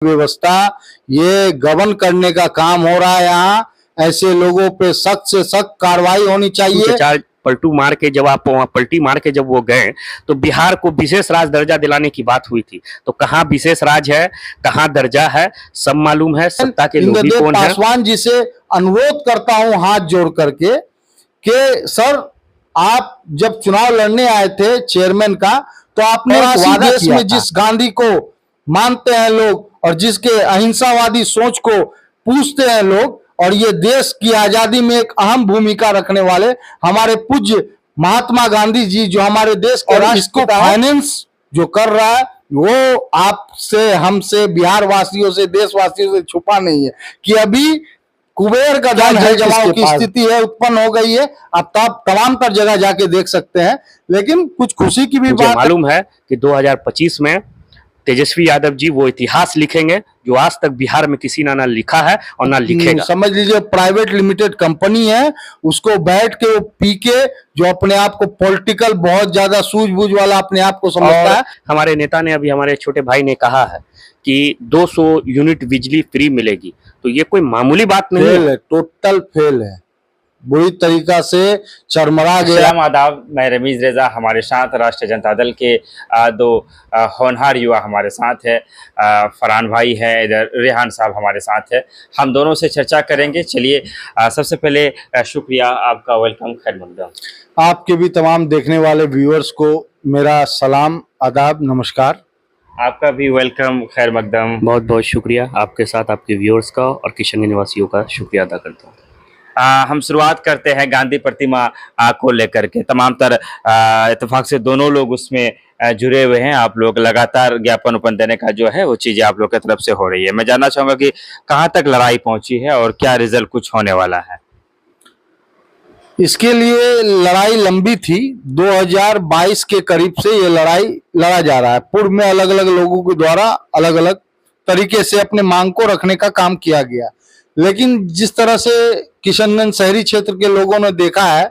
व्यवस्था ये गबन करने का काम हो रहा है। यहाँ ऐसे लोगों पे सख्त से सख्त कार्रवाई होनी चाहिए। चार पलटू मार के जब आप वहां पलटी मार के जब वो गए तो बिहार को विशेष राज दर्जा दिलाने की बात हुई थी। तो कहाँ विशेष राज है, कहाँ दर्जा है, सब मालूम है। सत्ता के लोभी कौन है। पासवान जी से अनुरोध करता हूं हाथ जोड़ करके कि सर, आप जब चुनाव लड़ने आए थे चेयरमैन का, तो आपने देश में जिस गांधी को मानते हैं लोग और जिसके अहिंसावादी सोच को पूछते हैं लोग, और ये देश की आजादी में एक अहम भूमिका रखने वाले हमारे पूज्य महात्मा गांधी जी, जो हमारे देश के राष्ट्र को फाइनेंस जो कर रहा है, वो आपसे, हमसे, बिहार वासियों से, देशवासियों से छुपा नहीं है कि अभी कुबेर का धन है जमाव की स्थिति है, उत्पन्न हो गई है। अब तमाम तर जगह जाके देख सकते हैं। लेकिन कुछ खुशी की भी बात मालूम है कि 2025 में तेजस्वी यादव जी वो इतिहास लिखेंगे जो आज तक बिहार में किसी ने ना लिखा है और ना लिखेगा। समझ लीजिए प्राइवेट लिमिटेड कंपनी है, उसको बैठ के वो पी के, जो अपने आप को पॉलिटिकल बहुत ज्यादा सूझबूझ वाला अपने आप को समझता है। हमारे नेता ने अभी, हमारे छोटे भाई ने कहा है कि 200 यूनिट बिजली फ्री मिलेगी, तो ये कोई मामूली बात नहीं है, टोटल फेल है, बुरी तरीका से चरमरा गया। सलाम आदाब, मैं रमीज रेजा, हमारे साथ राष्ट्रीय जनता दल के दो होनहार युवा हमारे साथ है। फरहान भाई है, इधर रेहान साहब हमारे साथ है। हम दोनों से चर्चा करेंगे। चलिए, सबसे पहले शुक्रिया आपका, वेलकम, खैर मकदम। आपके भी तमाम देखने वाले व्यूअर्स को मेरा सलाम, आदाब, नमस्कार। आपका भी वेलकम, खैर मकदम। बहुत बहुत शुक्रिया आपके साथ आपके व्यूअर्स का और किशनगंज निवासियों का शुक्रिया अदा करता हूँ। हम शुरुआत करते हैं गांधी प्रतिमा को लेकर के। तमाम तर इत्तेफाक से दोनों लोग उसमें जुड़े हुए हैं। आप लोग लगातार ज्ञापन उपन देने का जो है वो चीजें आप लोग की तरफ से हो रही है। मैं जानना चाहूंगा कि कहां तक लड़ाई पहुंची है और क्या रिजल्ट कुछ होने वाला है। इसके लिए लड़ाई लंबी थी। 2022 के करीब से ये लड़ाई लड़ा जा रहा है। पूर्व में अलग अलग लोगों के द्वारा अलग अलग तरीके से अपने मांग को रखने का काम किया गया, लेकिन जिस तरह से किशनगंज शहरी क्षेत्र के लोगों ने देखा है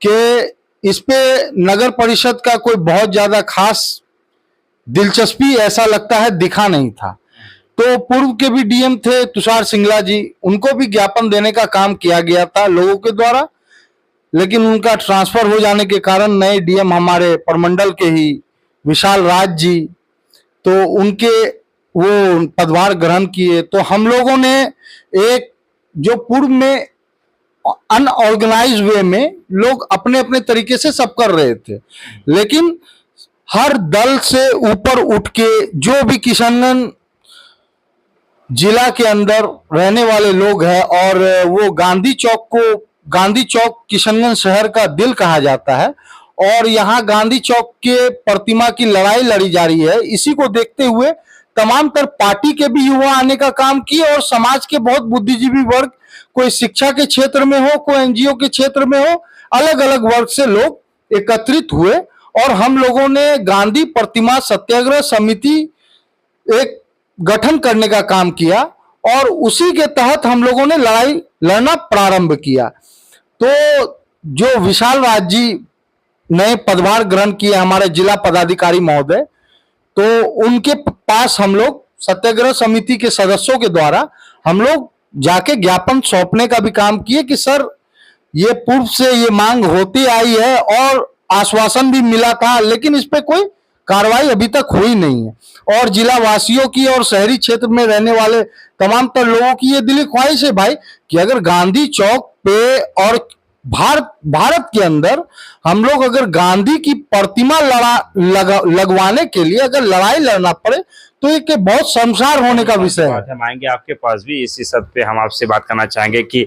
कि इस पे नगर परिषद का कोई बहुत ज्यादा खास दिलचस्पी, ऐसा लगता है, दिखा नहीं था। तो पूर्व के भी डीएम थे तुषार सिंगला जी, उनको भी ज्ञापन देने का काम किया गया था लोगों के द्वारा, लेकिन उनका ट्रांसफर हो जाने के कारण नए डीएम हमारे प्रमंडल के ही विशाल राज जी, तो उनके वो पदभार ग्रहण किए। तो हम लोगों ने एक, जो पूर्व में अनऑर्गेनाइज वे में लोग अपने अपने तरीके से सब कर रहे थे, लेकिन हर दल से ऊपर उठ के जो भी किशनगंज जिला के अंदर रहने वाले लोग हैं, और वो गांधी चौक को, गांधी चौक किशनगंज शहर का दिल कहा जाता है, और यहाँ गांधी चौक के प्रतिमा की लड़ाई लड़ी जा रही है। इसी को देखते हुए तमाम तर पार्टी के भी युवा आने का काम किए, और समाज के बहुत बुद्धिजीवी वर्ग, कोई शिक्षा के क्षेत्र में हो, कोई एनजीओ के क्षेत्र में हो, अलग अलग वर्ग से लोग एकत्रित हुए, और हम लोगों ने गांधी प्रतिमा सत्याग्रह समिति एक गठन करने का काम किया, और उसी के तहत हम लोगों ने लड़ाई लड़ना प्रारंभ किया। तो जो विशाल राज जी नए पदभार ग्रहण किए, हमारे जिला पदाधिकारी महोदय, तो उनके पास हम लोग सत्याग्रह समिति के सदस्यों के द्वारा हम लोग जाके ज्ञापन सौंपने का भी काम किए कि सर, ये पूर्व से ये मांग होती आई है और आश्वासन भी मिला था, लेकिन इस पे कोई कार्रवाई अभी तक हुई नहीं है। और जिला वासियों की और शहरी क्षेत्र में रहने वाले तमाम तर लोगों की ये दिली ख्वाहिश है भाई कि अगर गांधी चौक पे और भारत के अंदर हम लोग अगर गांधी की प्रतिमा लगवाने के लिए अगर लड़ाई लड़ना पड़े, तो एक बहुत शर्मसार होने का विषय है। हम आएंगे आपके पास भी इसी सब पे। हम आपसे बात करना चाहेंगे कि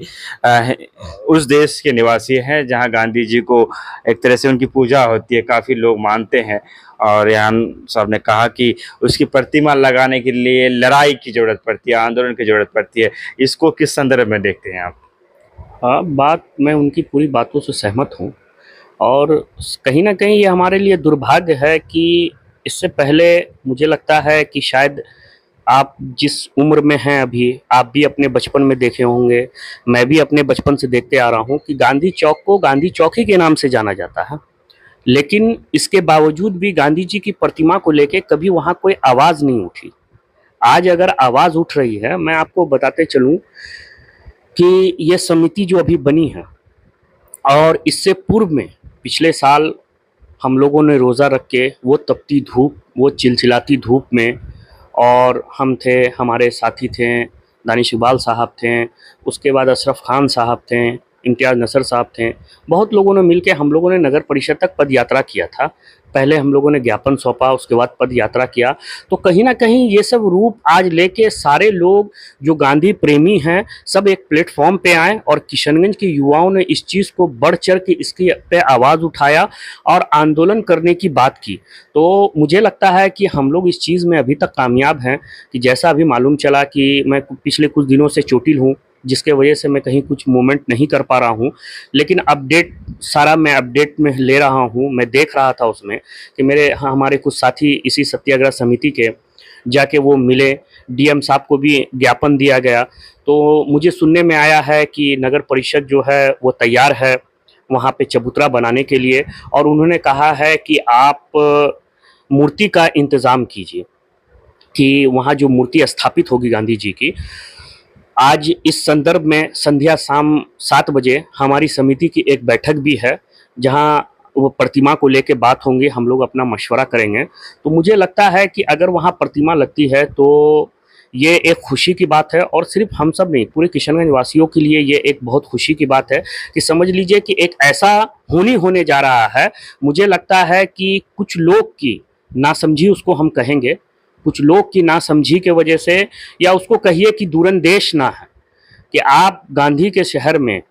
उस देश के निवासी हैं जहां गांधी जी को एक तरह से उनकी पूजा होती है, काफी लोग मानते हैं, और रेहान साहब ने कहा कि उसकी प्रतिमा लगाने के लिए लड़ाई की जरूरत पड़ती है, आंदोलन की जरूरत पड़ती है। इसको किस संदर्भ में देखते हैं आप? बात, मैं उनकी पूरी बातों से सहमत हूँ, और कहीं ना कहीं ये हमारे लिए दुर्भाग्य है कि इससे पहले मुझे लगता है कि शायद आप जिस उम्र में हैं अभी, आप भी अपने बचपन में देखे होंगे, मैं भी अपने बचपन से देखते आ रहा हूँ कि गांधी चौक को गांधी चौक ही के नाम से जाना जाता है, लेकिन इसके बावजूद भी गांधी जी की प्रतिमा को लेके कभी वहाँ कोई आवाज़ नहीं उठी। आज अगर आवाज़ उठ रही है, मैं आपको बताते चलूँ कि ये समिति जो अभी बनी है और इससे पूर्व में पिछले साल हम लोगों ने रोज़ा रख के वो तपती धूप, वो चिलचिलाती धूप में, और हम थे, हमारे साथी थे, दानिश इकबाल साहब थे, उसके बाद अशरफ खान साहब थे, इम्तियाज़ नसर साहब थे। बहुत लोगों ने मिलके हम लोगों ने नगर परिषद तक पद यात्रा किया था। पहले हम लोगों ने ज्ञापन सौंपा, उसके बाद पद यात्रा किया। तो कहीं न कहीं ये सब रूप आज लेके सारे लोग जो गांधी प्रेमी हैं, सब एक प्लेटफ़ॉर्म पे आए और किशनगंज के युवाओं ने इस चीज़ को बढ़-चढ़ के इसकी पे आवाज़ उठाया और आंदोलन करने की बात की। तो मुझे लगता है कि हम लोग इस चीज़ में अभी तक कामयाब हैं कि जैसा अभी मालूम चला कि मैं पिछले कुछ दिनों से चोटिल हूँ, जिसके वजह से मैं कहीं कुछ मूवमेंट नहीं कर पा रहा हूँ। लेकिन अपडेट सारा मैं अपडेट में ले रहा हूँ। मैं देख रहा था उसमें कि हमारे कुछ साथी इसी सत्याग्रह समिति के जाके वो मिले, डीएम साहब को भी ज्ञापन दिया गया। तो मुझे सुनने में आया है कि नगर परिषद जो है वो तैयार है वहाँ पे चबूतरा बनाने के लिए, और उन्होंने कहा है कि आप मूर्ति का इंतज़ाम कीजिए कि वहाँ जो मूर्ति स्थापित होगी गांधी जी की। आज इस संदर्भ में संध्या शाम 7 बजे हमारी समिति की एक बैठक भी है, जहाँ वो प्रतिमा को लेके बात होंगी, हम लोग अपना मशवरा करेंगे। तो मुझे लगता है कि अगर वहाँ प्रतिमा लगती है तो ये एक खुशी की बात है, और सिर्फ हम सब नहीं, पूरे किशनगंज वासियों के लिए ये एक बहुत खुशी की बात है कि समझ लीजिए कि एक ऐसा होने जा रहा है। मुझे लगता है कि कुछ लोग की नासमझी उसको हम कहेंगे, कुछ लोग की नासमझी के वजह से, या उसको कहिए कि दूरंदेश ना है कि आप गांधी के शहर में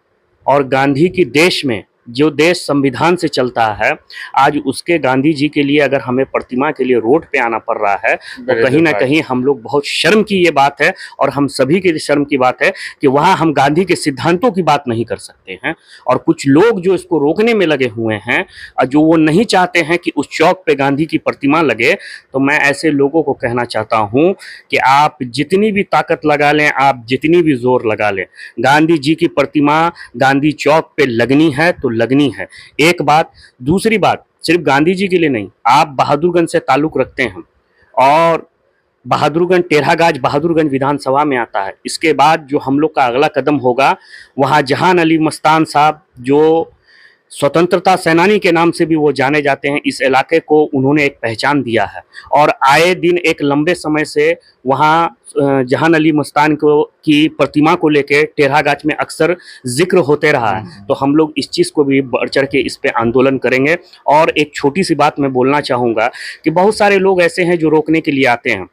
और गांधी के देश में, जो देश संविधान से चलता है, आज उसके गांधी जी के लिए अगर हमें प्रतिमा के लिए रोड पे आना पड़ रहा है तो कहीं ना कहीं हम लोग बहुत शर्म की ये बात है, और हम सभी के लिए शर्म की बात है कि वहाँ हम गांधी के सिद्धांतों की बात नहीं कर सकते हैं। और कुछ लोग जो इसको रोकने में लगे हुए हैं, जो वो नहीं चाहते हैं कि उस चौक पे गांधी की प्रतिमा लगे, तो मैं ऐसे लोगों को कहना चाहता हूँ कि आप जितनी भी ताकत लगा लें, आप जितनी भी जोर लगा लें, गांधी जी की प्रतिमा गांधी चौक पे लगनी है तो लगनी है। एक बात। दूसरी बात, सिर्फ गांधी जी के लिए नहीं, आप बहादुरगंज से ताल्लुक रखते हैं और बहादुरगंज टेढ़ागाछ बहादुरगंज विधानसभा में आता है। इसके बाद जो हम लोग का अगला कदम होगा, वहाँ जहान अली मस्तान साहब जो स्वतंत्रता सेनानी के नाम से भी वो जाने जाते हैं, इस इलाके को उन्होंने एक पहचान दिया है, और आए दिन एक लंबे समय से वहाँ जहान अली मस्तान को की प्रतिमा को लेके टेढ़ागाछ में अक्सर जिक्र होते रहा है। तो हम लोग इस चीज़ को भी बढ़ चढ़ के इस पे आंदोलन करेंगे। और एक छोटी सी बात मैं बोलना चाहूँगा कि बहुत सारे लोग ऐसे हैं जो रोकने के लिए आते हैं।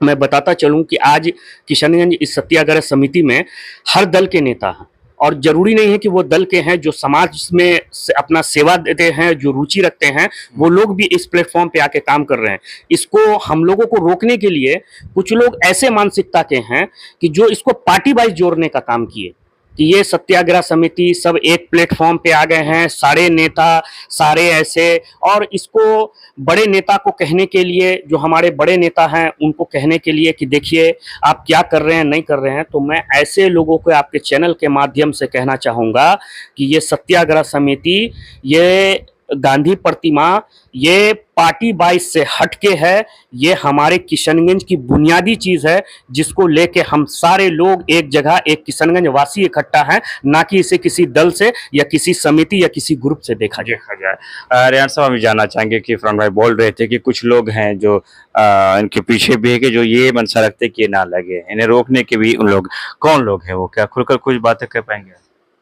मैं बताता चलूँ कि आज किशनगंज इस सत्याग्रह समिति में हर दल के नेता हैं, और जरूरी नहीं है कि वो दल के हैं, जो समाज में अपना सेवा देते हैं, जो रुचि रखते हैं, वो लोग भी इस प्लेटफॉर्म पे आके काम कर रहे हैं। इसको हम लोगों को रोकने के लिए कुछ लोग ऐसे मानसिकता के हैं कि जो इसको पार्टी वाइज जोड़ने का काम किए कि ये सत्याग्रह समिति सब एक प्लेटफॉर्म पे आ गए हैं, सारे नेता सारे ऐसे, और इसको बड़े नेता को कहने के लिए, जो हमारे बड़े नेता हैं उनको कहने के लिए कि देखिए आप क्या कर रहे हैं, नहीं कर रहे हैं। तो मैं ऐसे लोगों को आपके चैनल के माध्यम से कहना चाहूँगा कि ये सत्याग्रह समिति, ये गांधी प्रतिमा, ये पार्टी बाइस से हटके है, ये हमारे किशनगंज की बुनियादी चीज़ है, जिसको लेके हम सारे लोग एक जगह, एक किशनगंज वासी इकट्ठा हैं, ना कि इसे किसी दल से या किसी समिति या किसी ग्रुप से देखा जाए। रेहान साहब, हम जानना चाहेंगे कि फरहान भाई बोल रहे थे कि कुछ लोग हैं जो इनके पीछे भी है कि जो ये मंशा रखते कि ये ना लगे, इन्हें रोकने के भी उन लोग, कौन लोग हैं वो, क्या खुलकर कुछ बातें कर पाएंगे?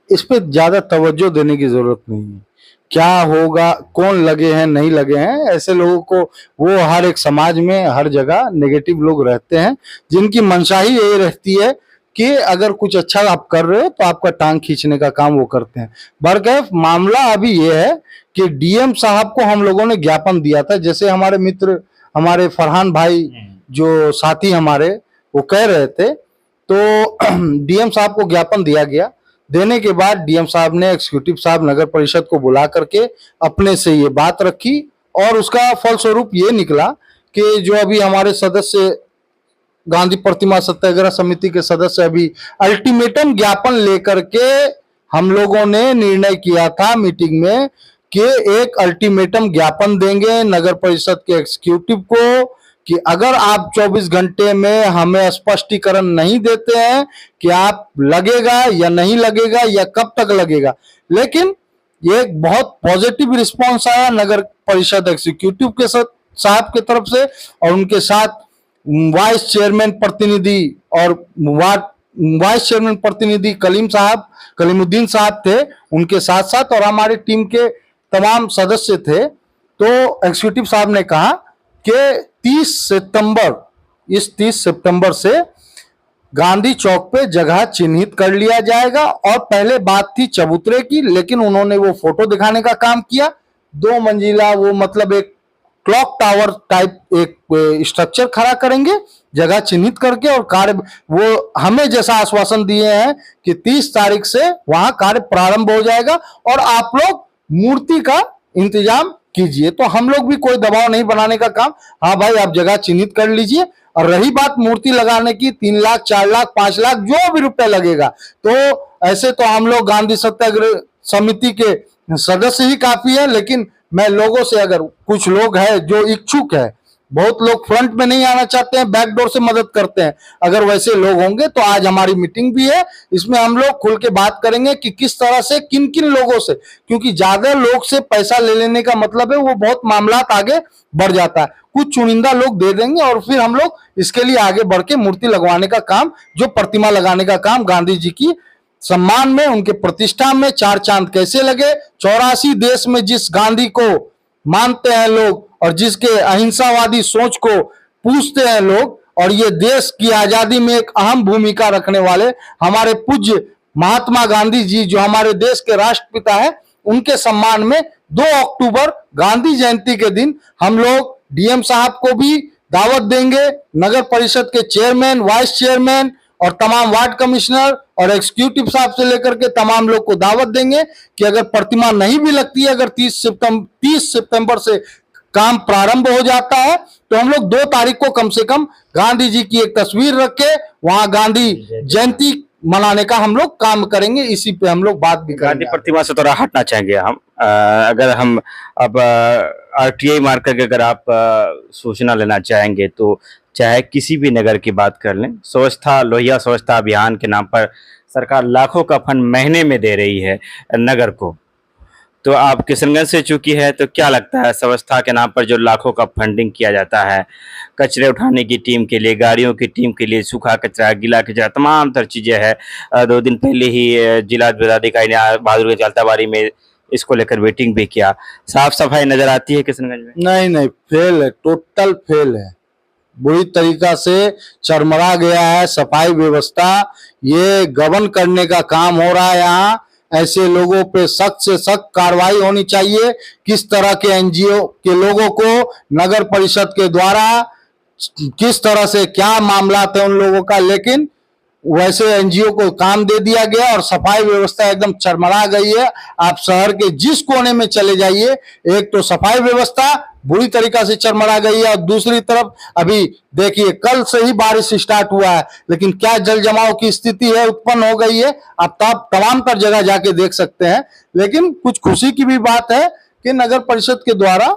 इस पे ज्यादा तवज्जो देने की जरूरत नहीं है। क्या होगा, कौन लगे हैं नहीं लगे हैं, ऐसे लोगों को, वो हर एक समाज में हर जगह नेगेटिव लोग रहते हैं, जिनकी मंशा ही यही रहती है कि अगर कुछ अच्छा आप कर रहे हो तो आपका टांग खींचने का काम वो करते हैं। बरकैफ मामला अभी ये है कि डीएम साहब को हम लोगों ने ज्ञापन दिया था, जैसे हमारे मित्र, हमारे फरहान भाई जो साथी हमारे, वो कह रहे थे, तो डीएम साहब को ज्ञापन दिया गया। देने के बाद डीएम साहब ने एग्जीक्यूटिव साहब नगर परिषद को बुला करके अपने से ये बात रखी, और उसका फलस्वरूप ये निकला कि जो अभी हमारे सदस्य, गांधी प्रतिमा सत्याग्रह समिति के सदस्य, अभी अल्टीमेटम ज्ञापन लेकर के हम लोगों ने निर्णय किया था मीटिंग में कि एक अल्टीमेटम ज्ञापन देंगे नगर परिषद के एग्जीक्यूटिव को कि अगर आप 24 घंटे में हमें स्पष्टीकरण नहीं देते हैं कि आप लगेगा या नहीं लगेगा या कब तक लगेगा, लेकिन ये एक बहुत पॉजिटिव रिस्पांस आया नगर परिषद एग्जीक्यूटिव के साहब की तरफ से, और उनके साथ वाइस चेयरमैन प्रतिनिधि और वाइस चेयरमैन प्रतिनिधि कलीमुद्दीन साहब थे उनके साथ साथ, और हमारी टीम के तमाम सदस्य थे। तो एग्जीक्यूटिव साहब ने कहा कि 30 सितंबर से गांधी चौक पे जगह चिन्हित कर लिया जाएगा। और पहले बात थी चबूतरे की, लेकिन उन्होंने वो फोटो दिखाने का काम किया। 2 मंजिला वो मतलब एक क्लॉक टावर टाइप एक स्ट्रक्चर खड़ा करेंगे जगह चिन्हित करके, और कार्य वो हमें जैसा आश्वासन दिए हैं कि 30 तारीख से वहां कार्य प्रारंभ हो जाएगा और आप लोग मूर्ति का इंतजाम कीजिए। तो हम लोग भी कोई दबाव नहीं बनाने का काम, हाँ भाई आप जगह चिन्हित कर लीजिए। और रही बात मूर्ति लगाने की, 3 लाख 4 लाख 5 लाख जो भी रुपए लगेगा, तो ऐसे तो हम लोग गांधी सत्याग्रह समिति के सदस्य ही काफी है, लेकिन मैं लोगों से, अगर कुछ लोग हैं जो इच्छुक है, बहुत लोग फ्रंट में नहीं आना चाहते हैं, बैक डोर से मदद करते हैं, अगर वैसे लोग होंगे तो आज हमारी मीटिंग भी है, इसमें हम लोग खुल के बात करेंगे कि किस तरह से किन किन लोगों से, क्योंकि ज्यादा लोग से पैसा ले लेने का मतलब है वो बहुत मामलात आगे बढ़ जाता है। कुछ चुनिंदा लोग दे देंगे और फिर हम लोग इसके लिए आगे बढ़ के मूर्ति लगवाने का काम, जो प्रतिमा लगाने का काम गांधी जी की सम्मान में, उनके प्रतिष्ठा में 4 चांद कैसे लगे। 84 देश में जिस गांधी को मानते हैं लोग और जिसके अहिंसावादी सोच को पूछते हैं लोग, और ये देश की आजादी में एक अहम भूमिका रखने वाले हमारे पूज्य महात्मा गांधी जी, जो हमारे देश के राष्ट्रपिता है, उनके सम्मान में 2 अक्टूबर गांधी जयंती के दिन हम लोग डीएम साहब को भी दावत देंगे, नगर परिषद के चेयरमैन, वाइस चेयरमैन और तमाम वार्ड कमिश्नर और एग्जीक्यूटिव साहब से लेकर के तमाम लोग को दावत देंगे कि अगर प्रतिमा नहीं भी लगती है, अगर 30 सितंबर से काम प्रारंभ हो जाता है, तो हम लोग 2 तारीख को कम से कम गांधी जी की एक तस्वीर रख के वहां गांधी जयंती मनाने का हम लोग काम करेंगे। इसी पे हम लोग बात भी गांधी करेंगे। प्रतिमा से थोड़ा हटना चाहेंगे हम। अगर हम अब आरटीआई मार करके अगर आप सूचना लेना चाहेंगे, तो चाहे किसी भी नगर की बात कर लें, स्वच्छता, लोहिया स्वच्छता अभियान के नाम पर सरकार लाखों का फंड महीने में दे रही है नगर को। तो आप किशनगंज से चुकी है, तो क्या लगता है स्वच्छता के नाम पर जो लाखों का फंडिंग किया जाता है, कचरे उठाने की टीम के लिए, गाड़ियों की टीम के लिए, सूखा कचरा, गीला कचरा, तमाम तरह चीजें हैं। 2 दिन पहले ही जिला पदाधिकारी ने बहादुर के चालताबाड़ी में इसको लेकर मीटिंग भी किया। साफ सफाई नजर आती है किशनगंज में? नहीं, फेल है, टोटल फेल है, बुरी तरीका से चरमरा गया है सफाई व्यवस्था। ये गबन करने का काम हो रहा है यहाँ। ऐसे लोगों पे सख्त से सख्त कार्रवाई होनी चाहिए। किस तरह के एनजीओ के लोगों को नगर परिषद के द्वारा किस तरह से क्या मामला थे उन लोगों का, लेकिन वैसे एनजीओ को काम दे दिया गया और सफाई व्यवस्था एकदम चरमरा गई है। आप शहर के जिस कोने में चले जाइए, एक तो सफाई व्यवस्था बुरी तरीका से चरमरा गई है, और दूसरी तरफ अभी देखिए कल से ही बारिश स्टार्ट हुआ है, लेकिन क्या जल जमाव की स्थिति है उत्पन्न हो गई है। आप तमाम तर जगह जाके देख सकते हैं। लेकिन कुछ खुशी की भी बात है कि नगर परिषद के द्वारा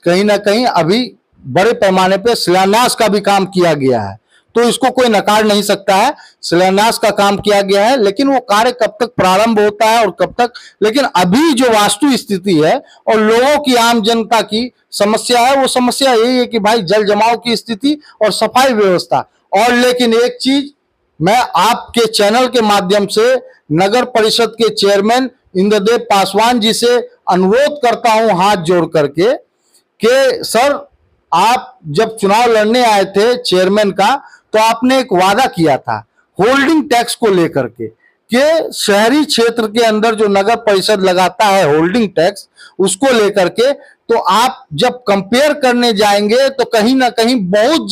कहीं ना कहीं अभी बड़े पैमाने पे शिलान्यास का भी काम किया गया है, तो इसको कोई नकार नहीं सकता है। शिलान्यास का काम किया गया है, लेकिन वो कार्य कब तक प्रारंभ होता है और कब तक, लेकिन अभी जो वास्तु स्थिति है और लोगों की, आम जनता की समस्या है, वो समस्या यही है कि भाई जल जमाव की स्थिति और सफाई व्यवस्था। और लेकिन एक चीज मैं आपके चैनल के माध्यम से नगर परिषद के चेयरमैन इंद्रदेव पासवान जी से अनुरोध करता हूं हाथ जोड़ करके कि सर, आप जब चुनाव लड़ने आए थे चेयरमैन का, तो आपने एक वादा किया था होल्डिंग टैक्स को लेकर के, कि शहरी क्षेत्र के अंदर जो नगर परिषद लगाता है होल्डिंग टैक्स, उसको लेकर के, तो आप जब कंपेयर करने जाएंगे तो कहीं ना कहीं बहुत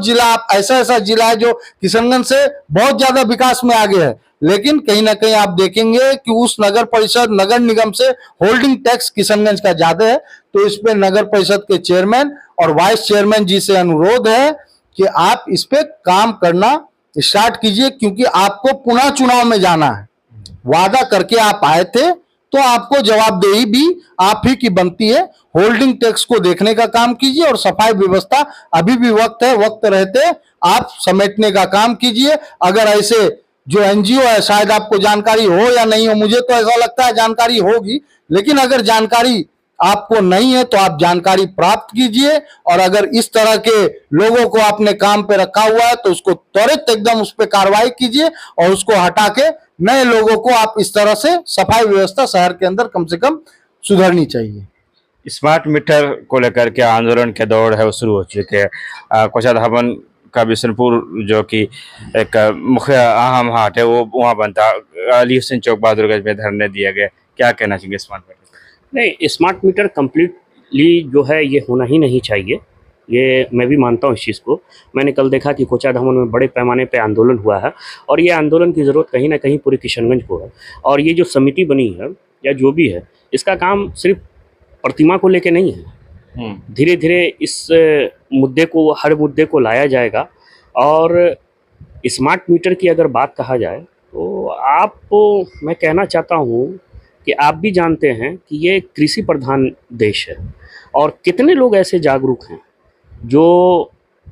जिला आप ऐसा जिला है जो किशनगंज से बहुत ज्यादा विकास में आगे है, लेकिन कहीं ना कहीं आप देखेंगे कि उस नगर परिषद, नगर निगम से होल्डिंग टैक्स किशनगंज का ज्यादा है। तो इस पे नगर परिषद के चेयरमैन और वाइस चेयरमैन जी से अनुरोध है कि आप इस पे काम करना स्टार्ट कीजिए, क्योंकि आपको पुनः चुनाव में जाना है। वादा करके आप आए थे, तो तो आपको जवाबदेही भी आप ही की बनती है। होल्डिंग टैक्स को देखने का काम कीजिए और सफाई व्यवस्था अभी भी वक्त है, वक्त रहते आप समेटने का काम कीजिए। अगर ऐसे जो एनजीओ है, शायद आपको जानकारी हो या नहीं हो, मुझे तो ऐसा लगता है जानकारी होगी, लेकिन अगर जानकारी आपको नहीं है तो आप जानकारी प्राप्त कीजिए। और अगर इस तरह के लोगों को आपने काम पे रखा हुआ है तो उसको त्वरित एकदम उस पर कार्रवाई कीजिए और उसको हटा के नए लोगों को आप इस तरह से सफाई व्यवस्था शहर के अंदर कम से कम सुधरनी चाहिए। स्मार्ट मीटर को लेकर के आंदोलन के दौर है वो शुरू हो चुके हैं। कोषाध्यक्ष भवन का बिशनपुर जो कि एक मुख्य अहम हाट है वो वहाँ बनता, अली हुसैन चौक बहादुरगंज में धरने दिए गए, क्या कहना चाहिए स्मार्ट मीटर? नहीं, स्मार्ट मीटर कम्प्लीटली जो है ये होना ही नहीं चाहिए, ये मैं भी मानता हूँ इस चीज़ को। मैंने कल देखा कि कोचाधाम में बड़े पैमाने पे आंदोलन हुआ है और ये आंदोलन की ज़रूरत कहीं ना कहीं पूरे किशनगंज को है। और ये जो समिति बनी है या जो भी है, इसका काम सिर्फ प्रतिमा को लेके नहीं है। धीरे धीरे इस मुद्दे को, हर मुद्दे को लाया जाएगा। और स्मार्ट मीटर की अगर बात कहा जाए तो मैं कहना चाहता हूँ कि आप भी जानते हैं कि ये कृषि प्रधान देश है और कितने लोग ऐसे जागरूक हैं जो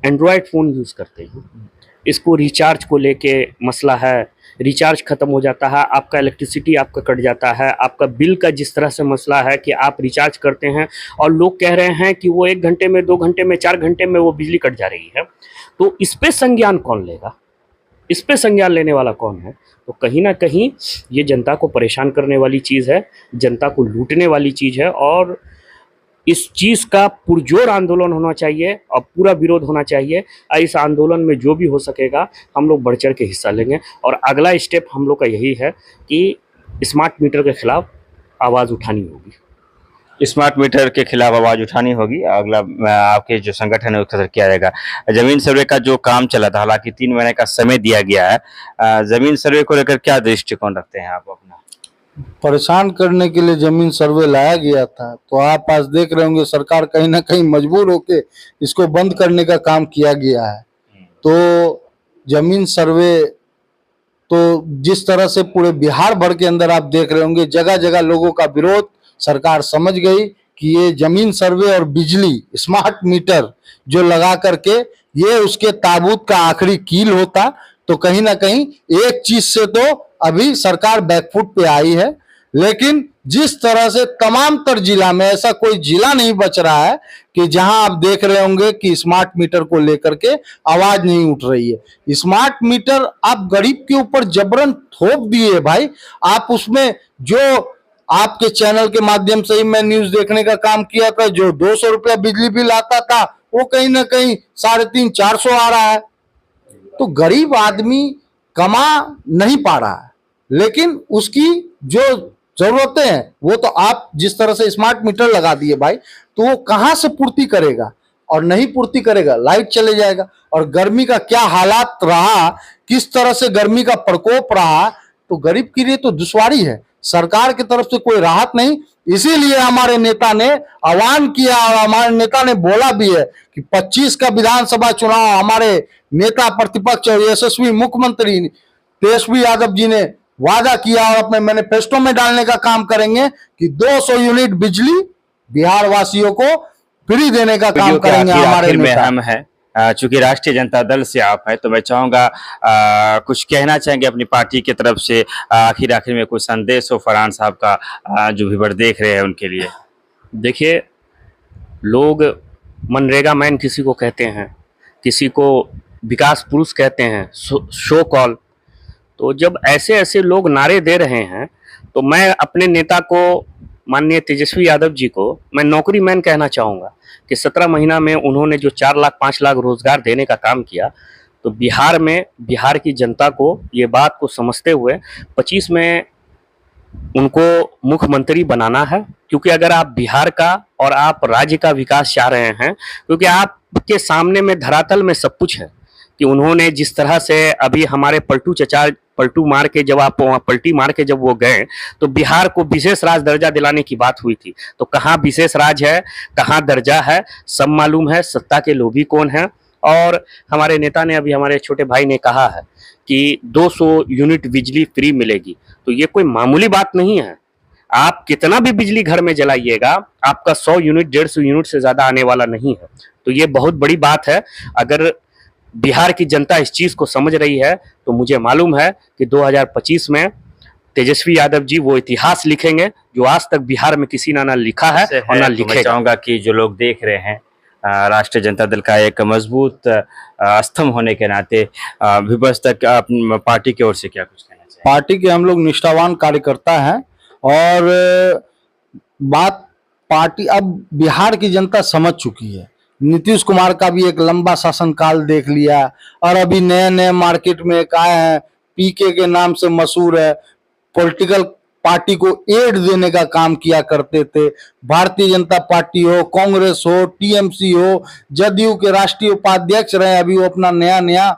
एंड्रॉयड फ़ोन यूज़ करते हैं। इसको रिचार्ज को लेके मसला है, रिचार्ज ख़त्म हो जाता है, आपका इलेक्ट्रिसिटी आपका कट जाता है, आपका बिल का जिस तरह से मसला है कि आप रिचार्ज करते हैं और लोग कह रहे हैं कि वो 1 घंटे में, 2 घंटे में, 4 घंटे में वो बिजली कट जा रही है। तो इस पे संज्ञान कौन लेगा? इस पे संज्ञान लेने वाला कौन है? तो कहीं ना कहीं ये जनता को परेशान करने वाली चीज़ है, जनता को लूटने वाली चीज़ है और इस चीज़ का पुरजोर आंदोलन होना चाहिए और पूरा विरोध होना चाहिए। इस आंदोलन में जो भी हो सकेगा हम लोग बढ़ चढ़ के हिस्सा लेंगे और अगला स्टेप हम लोग का यही है कि स्मार्ट मीटर के खिलाफ आवाज़ उठानी होगी। स्मार्ट मीटर के खिलाफ आवाज उठानी होगी। अगला आपके जो संगठन है उसका सर किया जाएगा। जमीन सर्वे का जो काम चला था, हालांकि 3 महीने का समय दिया गया है, जमीन सर्वे को लेकर क्या दृष्टिकोण रखते हैं आप अपना? परेशान करने के लिए जमीन सर्वे लाया गया था, तो आप आज देख रहे होंगे सरकार कहीं ना कहीं मजबूर होके इसको बंद करने का काम किया गया है। तो जमीन सर्वे तो जिस तरह से पूरे बिहार भर के अंदर आप देख रहे होंगे, जगह जगह लोगों का विरोध, सरकार समझ गई कि ये जमीन सर्वे और बिजली स्मार्ट मीटर जो लगा करके ये उसके ताबूत का आखिरी कील होता। तो कहीं ना कहीं एक चीज से तो अभी सरकार बैकफुट पे आई है, लेकिन जिस तरह से तमाम तर जिला में ऐसा कोई जिला नहीं बच रहा है कि जहां आप देख रहे होंगे कि स्मार्ट मीटर को लेकर के आवाज नहीं उठ रही है। स्मार्ट मीटर आप गरीब के ऊपर जबरन थोप दिए भाई। आप उसमें जो आपके चैनल के माध्यम से ही मैं न्यूज देखने का काम किया था, जो 200 रुपया बिजली बिल आता था वो कहीं ना कहीं 350-400 आ रहा है। तो गरीब आदमी कमा नहीं पा रहा है, लेकिन उसकी जो जरूरतें हैं वो तो आप जिस तरह से स्मार्ट मीटर लगा दिए भाई, तो वो कहां से पूर्ति करेगा? और नहीं पूर्ति करेगा, लाइट चले जाएगा। और गर्मी का क्या हालात रहा, किस तरह से गर्मी का प्रकोप रहा, तो गरीब के लिए तो दुश्वारी है। सरकार की तरफ से कोई राहत नहीं। इसीलिए हमारे नेता ने आह्वान किया और हमारे नेता ने बोला भी है कि 25 का विधानसभा चुनाव हमारे नेता प्रतिपक्ष और यशस्वी मुख्यमंत्री तेजस्वी यादव जी ने वादा किया और अपने मैनिफेस्टो में डालने का काम करेंगे कि 200 यूनिट बिजली बिहार वासियों को फ्री देने का काम करेंगे हमारे नेता। हम है चूंकि राष्ट्रीय जनता दल से आप हैं, तो मैं चाहूंगा कुछ कहना चाहेंगे अपनी पार्टी की तरफ से, आखिर में कुछ संदेश हो फरहान साहब का, जो भी देख रहे हैं उनके लिए। देखिए, लोग मनरेगा मैन किसी को कहते हैं, किसी को विकास पुरुष कहते हैं, शो कॉल। तो जब ऐसे ऐसे लोग नारे दे रहे हैं तो मैं अपने नेता को, माननीय तेजस्वी यादव जी को, मैं नौकरी मैन कहना चाहूँगा कि 17 महीना में उन्होंने जो 4 लाख 5 लाख रोजगार देने का काम किया, तो बिहार में बिहार की जनता को ये बात को समझते हुए 25 में उनको मुख्यमंत्री बनाना है। क्योंकि अगर आप बिहार का और आप राज्य का विकास चाह रहे हैं, क्योंकि आपके सामने में धरातल में सब कुछ है कि उन्होंने जिस तरह से अभी हमारे पलटू चचा पलटू मार के जब आप पलटी मार के जब वो गए तो बिहार को विशेष राज दर्जा दिलाने की बात हुई थी। तो कहाँ विशेष राज है, कहाँ दर्जा है, सब मालूम है। सत्ता के लोभी कौन है। और हमारे नेता ने, अभी हमारे छोटे भाई ने कहा है कि 200 यूनिट बिजली फ्री मिलेगी, तो ये कोई मामूली बात नहीं है। आप कितना भी बिजली घर में जलाइएगा, आपका 100 यूनिट 150 यूनिट से ज्यादा आने वाला नहीं है। तो ये बहुत बड़ी बात है। अगर बिहार की जनता इस चीज को समझ रही है तो मुझे मालूम है कि 2025 में तेजस्वी यादव जी वो इतिहास लिखेंगे जो आज तक बिहार में किसी ने ना लिखा है और ना तो मैं लिखेगा। चाहूंगा कि जो लोग देख रहे हैं, राष्ट्रीय जनता दल का एक मजबूत स्तंभ होने के नाते विपक्ष तक पार्टी की ओर से क्या कुछ कहना चाहिए? पार्टी के हम लोग निष्ठावान कार्यकर्ता हैं और बात पार्टी अब बिहार की जनता समझ चुकी है। नीतीश कुमार का भी एक लंबा शासनकाल देख लिया और अभी नए नए मार्केट में एक आए हैं, पीके के नाम से मशहूर है, पॉलिटिकल पार्टी को एड देने का काम किया करते थे। भारतीय जनता पार्टी हो, कांग्रेस हो, टीएमसी हो, जदयू के राष्ट्रीय उपाध्यक्ष रहे, अभी वो अपना नया नया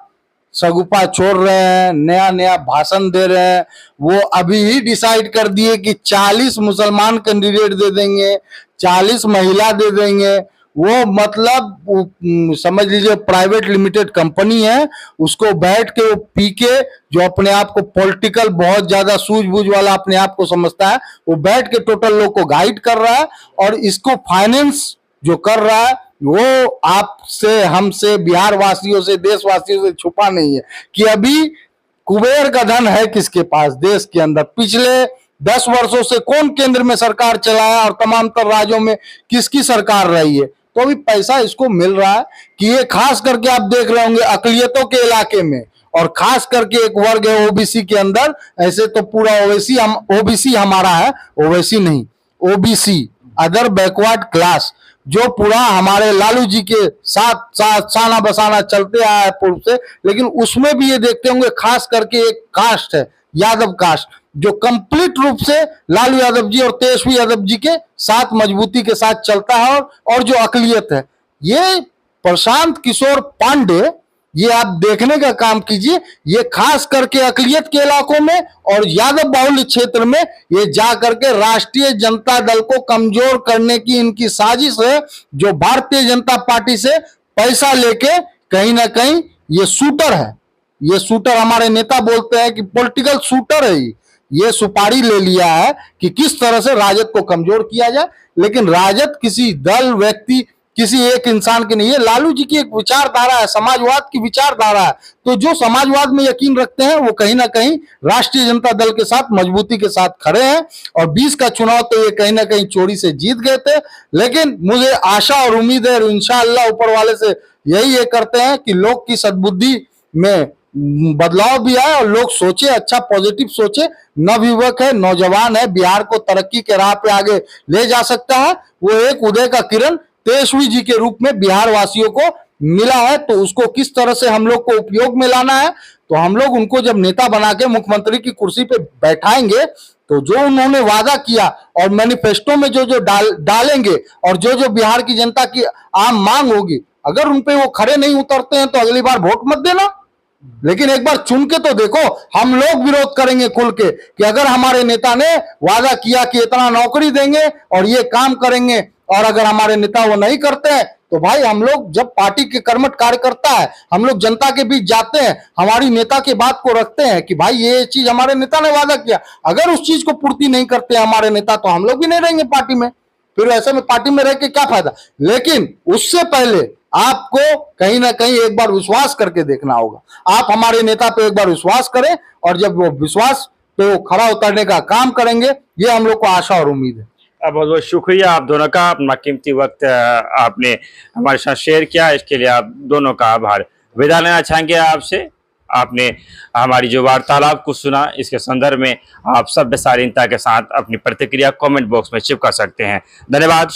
सगुपा छोड़ रहे हैं, नया नया भाषण दे रहे हैं। वो अभी ही डिसाइड कर दिए कि 40 मुसलमान कैंडिडेट दे देंगे, 40 महिला दे देंगे। वो मतलब समझ लीजिए प्राइवेट लिमिटेड कंपनी है, उसको बैठ के वो पी के, जो अपने आप को पॉलिटिकल बहुत ज्यादा सूझबूझ वाला अपने आप को समझता है, वो बैठ के टोटल लोग को गाइड कर रहा है और इसको फाइनेंस जो कर रहा है वो आपसे, हमसे, बिहार वासियों से, देशवासियों से छुपा नहीं है कि अभी कुबेर का धन है किसके पास देश के अंदर। पिछले 10 वर्षों से कौन केंद्र में सरकार चलाया और तमाम तर राज्यों में किसकी सरकार रही है, तो अभी पैसा इसको मिल रहा है कि ये खास करके आप देख रहे होंगे अकलियतों के इलाके में, और खास करके एक वर्ग है ओबीसी के अंदर। ऐसे तो पूरा ओबीसी हमारा है, ओवैसी नहीं, ओबीसी अदर बैकवर्ड क्लास, जो पूरा हमारे लालू जी के साथ साना बसाना चलते आया है पूर्व से। लेकिन उसमें भी ये देखते होंगे खास करके एक कास्ट है यादव कास्ट, जो कंप्लीट रूप से लालू यादव जी और तेजस्वी यादव जी के साथ मजबूती के साथ चलता है। और जो अकलियत है, ये प्रशांत किशोर पांडे, ये आप देखने का काम कीजिए, ये खास करके अकलियत के इलाकों में और यादव बाहुल्य क्षेत्र में ये जा करके राष्ट्रीय जनता दल को कमजोर करने की इनकी साजिश है, जो भारतीय जनता पार्टी से पैसा लेके कहीं ना कहीं ये शूटर है। ये शूटर हमारे नेता बोलते हैं कि पॉलिटिकल शूटर है। ये सुपारी ले लिया है कि किस तरह से राजद को कमजोर किया जाए। लेकिन राजद किसी दल, व्यक्ति, किसी एक इंसान की नहीं है। लालू जी की एक विचारधारा है, समाजवाद की विचारधारा है। तो जो समाजवाद में यकीन रखते हैं वो कहीं ना कहीं राष्ट्रीय जनता दल के साथ मजबूती के साथ खड़े हैं। और 20 का चुनाव तो ये कहीं ना कहीं चोरी से जीत गए थे। लेकिन मुझे आशा और उम्मीद है, इंशाअल्लाह ऊपर वाले से यही ये करते हैं कि लोग की सद्बुद्धि में बदलाव भी आए और लोग सोचे, अच्छा पॉजिटिव सोचे। नवयुवक है, नौजवान है, बिहार को तरक्की के राह पे आगे ले जा सकता है। वो एक उदय का किरण तेजस्वी जी के रूप में बिहार वासियों को मिला है। तो उसको किस तरह से हम लोग को उपयोग में लाना है, तो हम लोग उनको जब नेता बना के मुख्यमंत्री की कुर्सी पे बैठाएंगे तो जो उन्होंने वादा किया और मैनिफेस्टो में जो जो डालेंगे और जो जो बिहार की जनता की आम मांग होगी, अगर उन पे वो खड़े नहीं उतरते हैं तो अगली बार वोट मत देना। लेकिन एक बार चुन के तो देखो। हम लोग विरोध करेंगे खुल के कि अगर हमारे नेता ने वादा किया कि इतना नौकरी देंगे और ये काम करेंगे, और अगर हमारे नेता वो नहीं करते हैं तो भाई हम लोग जब पार्टी के कर्मठ कार्यकर्ता है, हम लोग जनता के बीच जाते हैं, हमारी नेता की बात को रखते हैं कि भाई ये चीज हमारे नेता ने वादा किया, अगर उस चीज को पूर्ति नहीं करते हमारे नेता तो हम लोग भी नहीं रहेंगे पार्टी में। फिर ऐसे में पार्टी में रह के क्या फायदा। लेकिन उससे पहले आपको कहीं ना कहीं एक बार विश्वास करके देखना होगा। आप हमारे नेता पे एक बार विश्वास करें और जब वो विश्वास पे वो खड़ा उतरने का काम करेंगे, ये हम लोग को आशा और उम्मीद है। बहुत बहुत शुक्रिया आप दोनों का, अपना कीमती वक्त आपने हमारे साथ शेयर किया, इसके लिए आप दोनों का आभार। विदा लेना चाहेंगे आपसे। आपने हमारी जो वार्तालाप को सुना, इसके संदर्भ में आप सभ्य शालीनता के साथ अपनी प्रतिक्रिया कमेंट बॉक्स में चिपका सकते हैं। धन्यवाद।